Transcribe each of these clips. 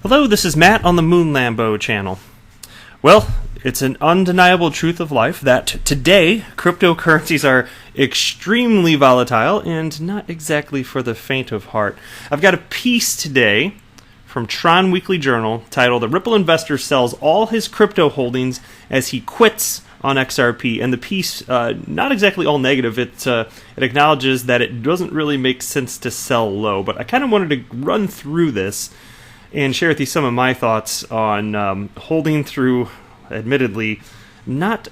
Hello, this is Matt on the Moon Lambo channel. Well, it's an undeniable truth of life that today cryptocurrencies are extremely volatile and not exactly for the faint of heart. I've got a piece today from Tron Weekly Journal titled "A Ripple Investor Sells All His Crypto Holdings as He Quits on XRP." And the piece, not exactly all negative, it acknowledges that it doesn't really make sense to sell low. But I kind of wanted to run through this and share with you some of my thoughts on holding through, admittedly, not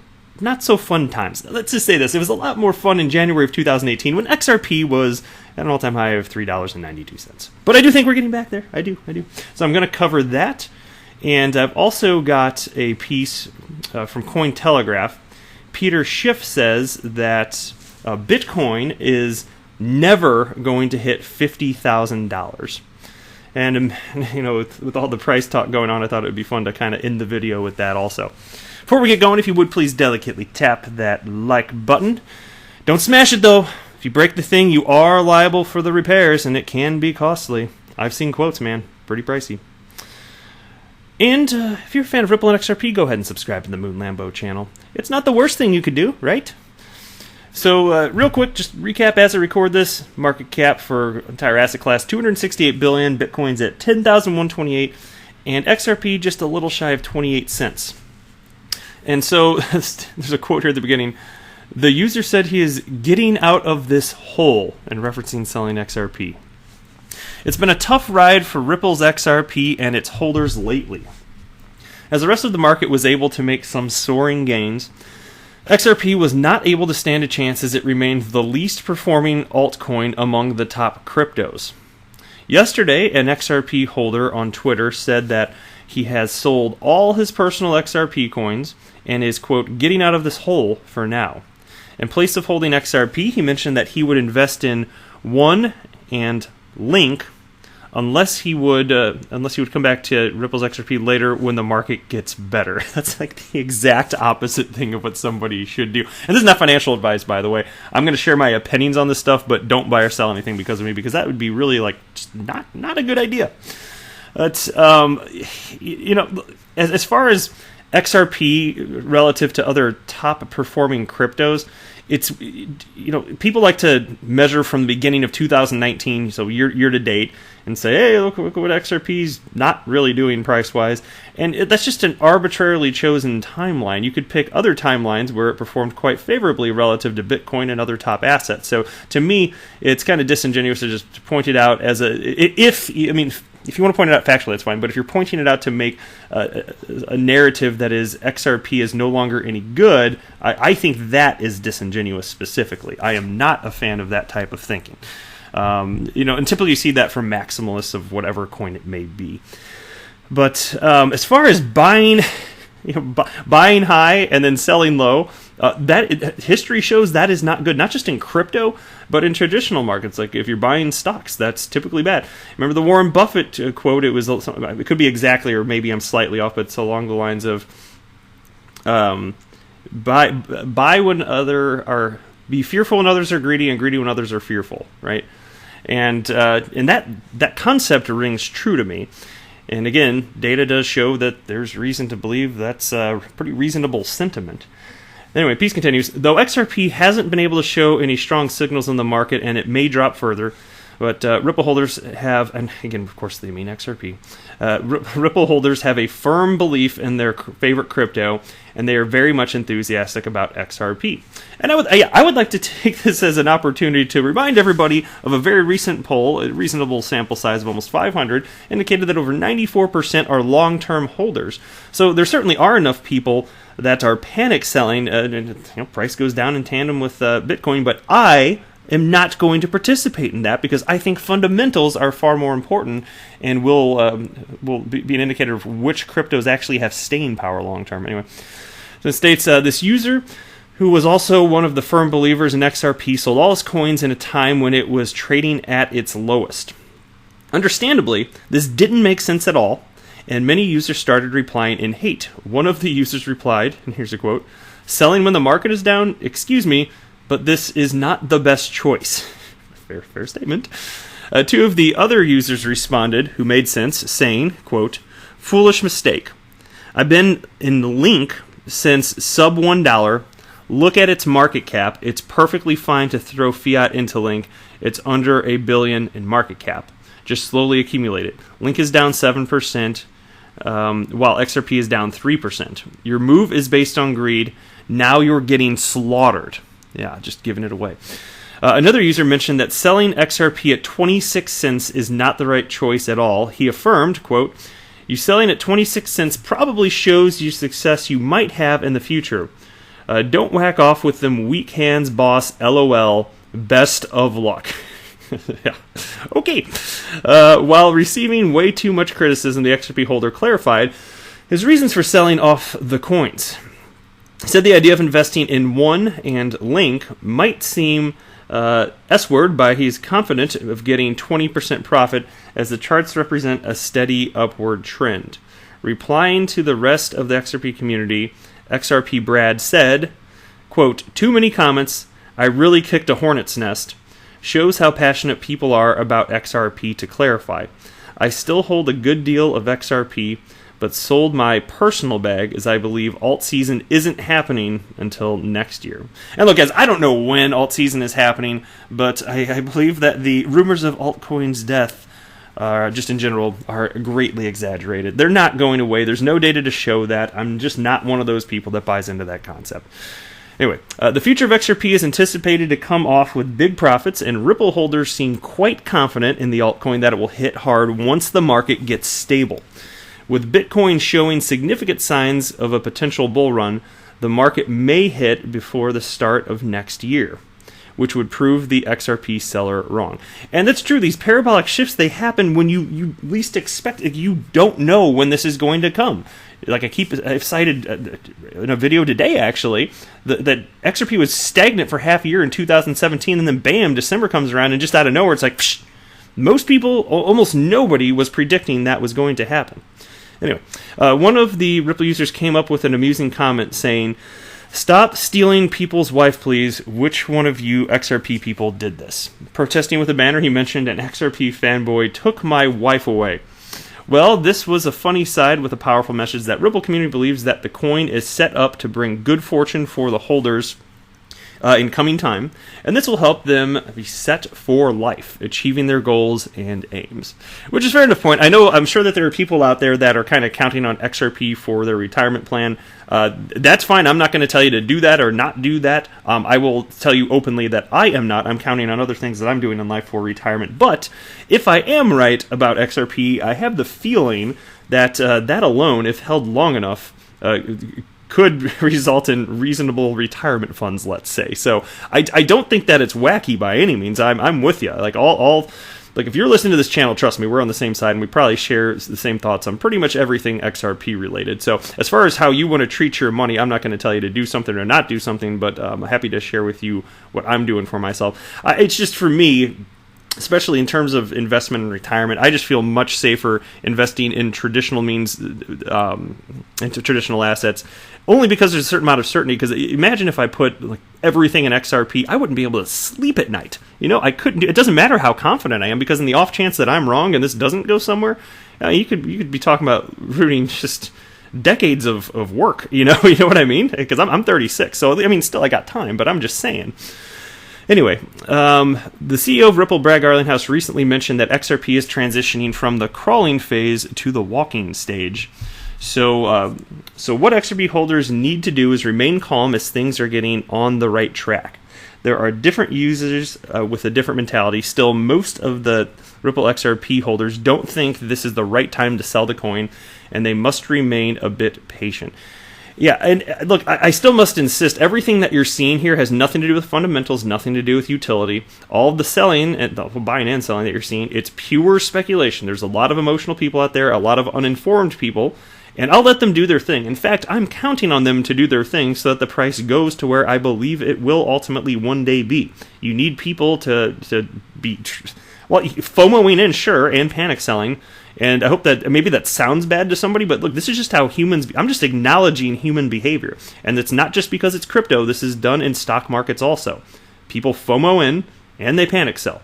so fun times. Let's just say this. It was a lot more fun in January of 2018 when XRP was at an all-time high of $3.92. But I do think we're getting back there. I do. So I'm going to cover that. And I've also got a piece from Cointelegraph. Peter Schiff says that Bitcoin is never going to hit $50,000. And, you know, with all the price talk going on, I thought it would be fun to kind of end the video with that also. Before we get going, if you would please delicately tap that like button. Don't smash it, though. If you break the thing, you are liable for the repairs, and it can be costly. I've seen quotes, man. Pretty pricey. And if you're a fan of Ripple and XRP, go ahead and subscribe to the Moon Lambo channel. It's not the worst thing you could do, right? So, real quick, just recap as I record this. Market cap for entire asset class, $268 billion. Bitcoin's at $10,128. And XRP just a little shy of 28 cents. And so, there's a quote here at the beginning. The user said he is getting out of this hole, and referencing selling XRP. It's been a tough ride for Ripple's XRP and its holders lately. As the rest of the market was able to make some soaring gains, XRP was not able to stand a chance as it remained the least performing altcoin among the top cryptos. Yesterday, an XRP holder on Twitter said that he has sold all his personal XRP coins and is, quote, getting out of this hole for now. In place of holding XRP, he mentioned that he would invest in One and Link unless he would come back to Ripple's XRP later when the market gets better. That's like the exact opposite thing of what somebody should do. And this is not financial advice, by the way. I'm going to share my opinions on this stuff, but don't buy or sell anything because of me, because that would be really like just not a good idea. But you know, as far as XRP relative to other top performing cryptos, it's, you know, people like to measure from the beginning of 2019, so year to date, and say, hey, look what XRP's not really doing price-wise. And that's just an arbitrarily chosen timeline. You could pick other timelines where it performed quite favorably relative to Bitcoin and other top assets. So to me, it's kind of disingenuous to just point it out as if you want to point it out factually, that's fine. But if you're pointing it out to make a narrative that is XRP is no longer any good, I think that is disingenuous specifically. I am not a fan of that type of thinking. And typically you see that from maximalists of whatever coin it may be. But as far as buying high and then selling low, history shows that is not good. Not just in crypto, but in traditional markets. Like if you're buying stocks, that's typically bad. Remember the Warren Buffett quote? It could be exactly, or maybe I'm slightly off, but it's along the lines of buy when be fearful when others are greedy, and greedy when others are fearful. Right? And that concept rings true to me. And again, data does show that there's reason to believe that's a pretty reasonable sentiment. Anyway, piece continues. Though XRP hasn't been able to show any strong signals in the market, and it may drop further, but Ripple holders have, and again, of course, they mean XRP. Ripple holders have a firm belief in their favorite crypto, and they are very much enthusiastic about XRP. And I would like to take this as an opportunity to remind everybody of a very recent poll, a reasonable sample size of almost 500, indicated that over 94% are long-term holders. So there certainly are enough people that are panic selling. Price goes down in tandem with Bitcoin, but I am not going to participate in that because I think fundamentals are far more important and will be an indicator of which cryptos actually have staying power long term. Anyway, so it states this user, who was also one of the firm believers in XRP, sold all his coins in a time when it was trading at its lowest. Understandably, this didn't make sense at all, and many users started replying in hate. One of the users replied, and here's a quote, "Selling when the market is down? Excuse me, but this is not the best choice." Fair statement. Two of the other users responded who made sense, saying, quote, "Foolish mistake. I've been in Link since sub $1. Look at its market cap. It's perfectly fine to throw fiat into Link. It's under $1 billion in market cap. Just slowly accumulate it. Link is down 7%, while XRP is down 3%. Your move is based on greed. Now you're getting slaughtered." Yeah, just giving it away. Another user mentioned that selling XRP at 26 cents is not the right choice at all. He affirmed, quote, "You selling at 26 cents probably shows you success you might have in the future. Don't whack off with them weak hands, boss. LOL. Best of luck." Yeah. Okay. While receiving way too much criticism, the XRP holder clarified his reasons for selling off the coins. He said the idea of investing in One and Link might seem S-word, but he's confident of getting 20% profit as the charts represent a steady upward trend. Replying to the rest of the XRP community, XRP Brad said, quote, "Too many comments. I really kicked a hornet's nest. Shows how passionate people are about XRP to clarify. I still hold a good deal of XRP, but sold my personal bag as I believe alt season isn't happening until next year." And look, guys, I don't know when alt season is happening, but I believe that the rumors of altcoins' death, just in general, are greatly exaggerated. They're not going away. There's no data to show that. I'm just not one of those people that buys into that concept. Anyway, the future of XRP is anticipated to come off with big profits, and Ripple holders seem quite confident in the altcoin that it will hit hard once the market gets stable. With Bitcoin showing significant signs of a potential bull run, the market may hit before the start of next year, which would prove the XRP seller wrong. And that's true. These parabolic shifts, they happen when you least expect it. You don't know when this is going to come. Like I've cited in a video today, actually, that XRP was stagnant for half a year in 2017, and then bam, December comes around, and just out of nowhere, it's like, psh, most people, almost nobody, was predicting that was going to happen. Anyway, one of the Ripple users came up with an amusing comment saying, "Stop stealing people's wife, please. Which one of you XRP people did this?" Protesting with a banner, he mentioned an XRP fanboy took my wife away. Well, this was a funny side with a powerful message that Ripple community believes that the coin is set up to bring good fortune for the holders in coming time, and this will help them be set for life, achieving their goals and aims. Which is a fair enough point. I'm sure that there are people out there that are kind of counting on XRP for their retirement plan. That's fine. I'm not going to tell you to do that or not do that. I will tell you openly that I am not. I'm counting on other things that I'm doing in life for retirement. But if I am right about XRP, I have the feeling that that alone, if held long enough, could result in reasonable retirement funds, let's say. So I don't think that it's wacky by any means. I'm with you. Like like if you're listening to this channel, trust me, we're on the same side, and we probably share the same thoughts on pretty much everything XRP related. So as far as how you want to treat your money, I'm not going to tell you to do something or not do something, but I'm happy to share with you what I'm doing for myself. It's just for me, especially in terms of investment and retirement, I just feel much safer investing in traditional means, into traditional assets, only because there's a certain amount of certainty. Because imagine if I put like everything in XRP, I wouldn't be able to sleep at night. I couldn't. It doesn't matter how confident I am, because in the off chance that I'm wrong and this doesn't go somewhere, you could be talking about rooting just decades of work. You know what I mean? Because I'm 36, so still I got time, but I'm just saying. Anyway, the CEO of Ripple, Brad Garlinghouse, recently mentioned that XRP is transitioning from the crawling phase to the walking stage. So what XRP holders need to do is remain calm as things are getting on the right track. There are different users with a different mentality. Still, most of the Ripple XRP holders don't think this is the right time to sell the coin, and they must remain a bit patient. Yeah, and look, I still must insist, everything that you're seeing here has nothing to do with fundamentals, nothing to do with utility. All of the selling, and the buying and selling that you're seeing, it's pure speculation. There's a lot of emotional people out there, a lot of uninformed people, and I'll let them do their thing. In fact, I'm counting on them to do their thing so that the price goes to where I believe it will ultimately one day be. You need people to be, FOMOing in, sure, and panic selling. And I hope that maybe that sounds bad to somebody, but look, this is just how I'm just acknowledging human behavior. And it's not just because it's crypto. This is done in stock markets also. People FOMO in, and they panic sell.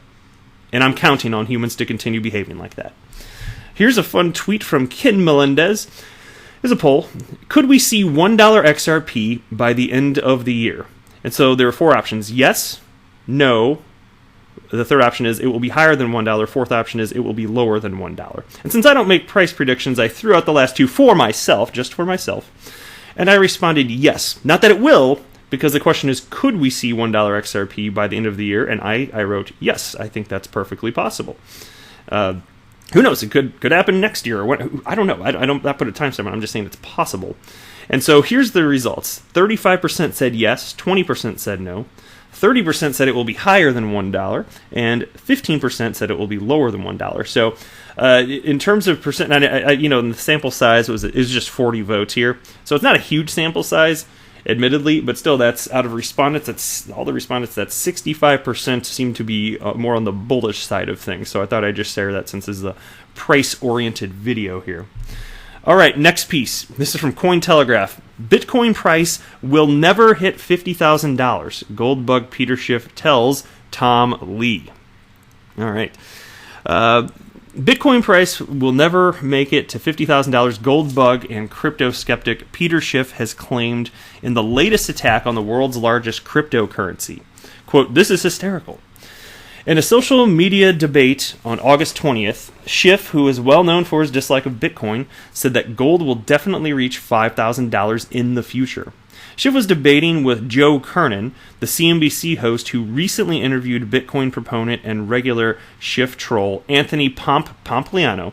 And I'm counting on humans to continue behaving like that. Here's a fun tweet from Ken Melendez. Here's a poll. Could we see $1 XRP by the end of the year? And so there are 4 options. Yes, no. The third option is it will be higher than $1. Fourth option is it will be lower than $1. And since I don't make price predictions, I threw out the last 2 for myself, just for myself. And I responded yes. Not that it will, because the question is, could we see $1 XRP by the end of the year? And I wrote yes. I think that's perfectly possible. Who knows? It could happen next year. Or what, I don't know. I don't put a timestamp on it. I'm just saying it's possible. And so here's the results. 35% said yes. 20% said no. 30% said it will be higher than $1. And 15% said it will be lower than $1. So in terms of percent, in the sample size, it was just 40 votes here. So it's not a huge sample size, admittedly, but still, that's out of respondents. That's all the respondents. That's 65% seem to be more on the bullish side of things. So I thought I'd just share that since this is a price-oriented video here. All right, next piece. This is from Cointelegraph. Bitcoin price will never hit $50,000. Gold bug Peter Schiff tells Tom Lee. All right. Bitcoin price will never make it to $50,000, gold bug and crypto skeptic Peter Schiff has claimed in the latest attack on the world's largest cryptocurrency. Quote, "This is hysterical." In a social media debate on August 20th, Schiff, who is well known for his dislike of Bitcoin, said that gold will definitely reach $5,000 in the future. Schiff was debating with Joe Kernan, the CNBC host who recently interviewed Bitcoin proponent and regular Schiff troll Anthony Pompliano.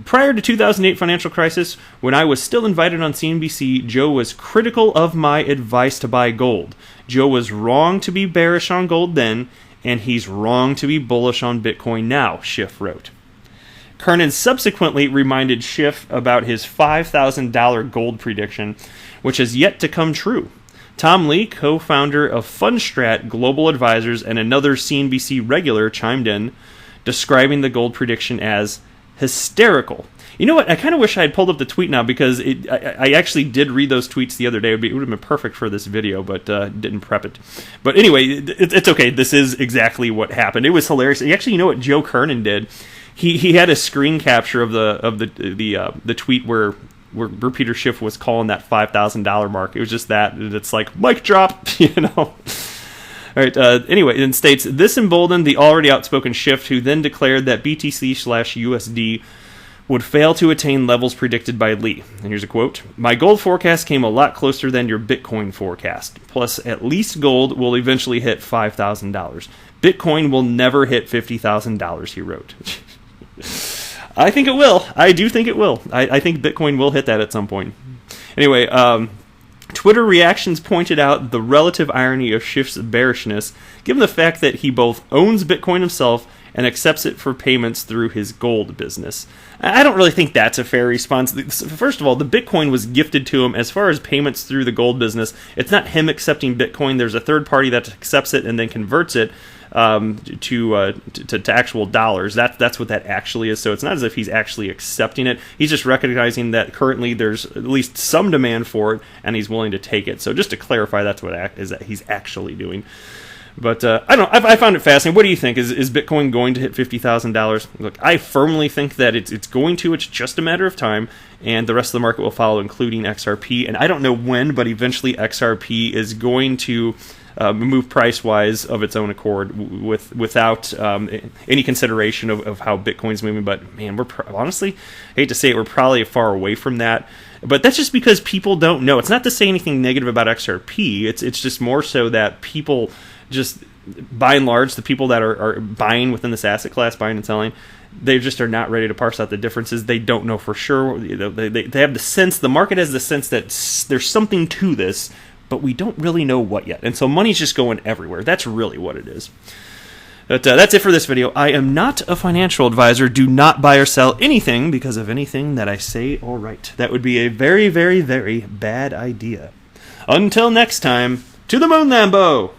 Prior to 2008 financial crisis, when I was still invited on CNBC, Joe was critical of my advice to buy gold. Joe was wrong to be bearish on gold then, and he's wrong to be bullish on Bitcoin now, Schiff wrote. Kernan subsequently reminded Schiff about his $5,000 gold prediction, which has yet to come true. Tom Lee, co-founder of Fundstrat Global Advisors and another CNBC regular, chimed in, describing the gold prediction as hysterical. You know what? I kind of wish I had pulled up the tweet now because I actually did read those tweets the other day. It would have been perfect for this video, but didn't prep it. But anyway, it's okay. This is exactly what happened. It was hilarious. Actually, you know what Joe Kernan did? He had a screen capture of the tweet where Peter Schiff was calling that $5,000 mark. It was just that. It's like, mic drop, All right, anyway, it states, this emboldened the already outspoken Schiff, who then declared that BTC/USD would fail to attain levels predicted by Lee. And here's a quote. "My gold forecast came a lot closer than your Bitcoin forecast. Plus, at least gold will eventually hit $5,000. Bitcoin will never hit $50,000, he wrote. I think it will. I do think it will. I think Bitcoin will hit that at some point. Anyway, Twitter reactions pointed out the relative irony of Schiff's bearishness, given the fact that he both owns Bitcoin himself and accepts it for payments through his gold business. I don't really think that's a fair response. First of all, the Bitcoin was gifted to him. As far as payments through the gold business, it's not him accepting Bitcoin. There's a third party that accepts it and then converts it to actual dollars. That's what that actually is. So it's not as if he's actually accepting it. He's just recognizing that currently there's at least some demand for it, and he's willing to take it. So just to clarify, that's what that he's actually doing. But I don't know. I found it fascinating. What do you think? Is Bitcoin going to hit $50,000? Look, I firmly think that it's going to. It's just a matter of time, and the rest of the market will follow, including XRP. And I don't know when, but eventually XRP is going to move price-wise of its own accord without any consideration of how Bitcoin's moving. But man, we're honestly, I hate to say it, we're probably far away from that. But that's just because people don't know. It's not to say anything negative about XRP. It's just more so that people just, by and large, the people that are buying within this asset class, buying and selling, they just are not ready to parse out the differences. They don't know for sure. They have the sense, the market has the sense that there's something to this, but we don't really know what yet. And so money's just going everywhere. That's really what it is. But that's it for this video. I am not a financial advisor. Do not buy or sell anything because of anything that I say or write. That would be a very, very, very bad idea. Until next time, to the moon, Lambo!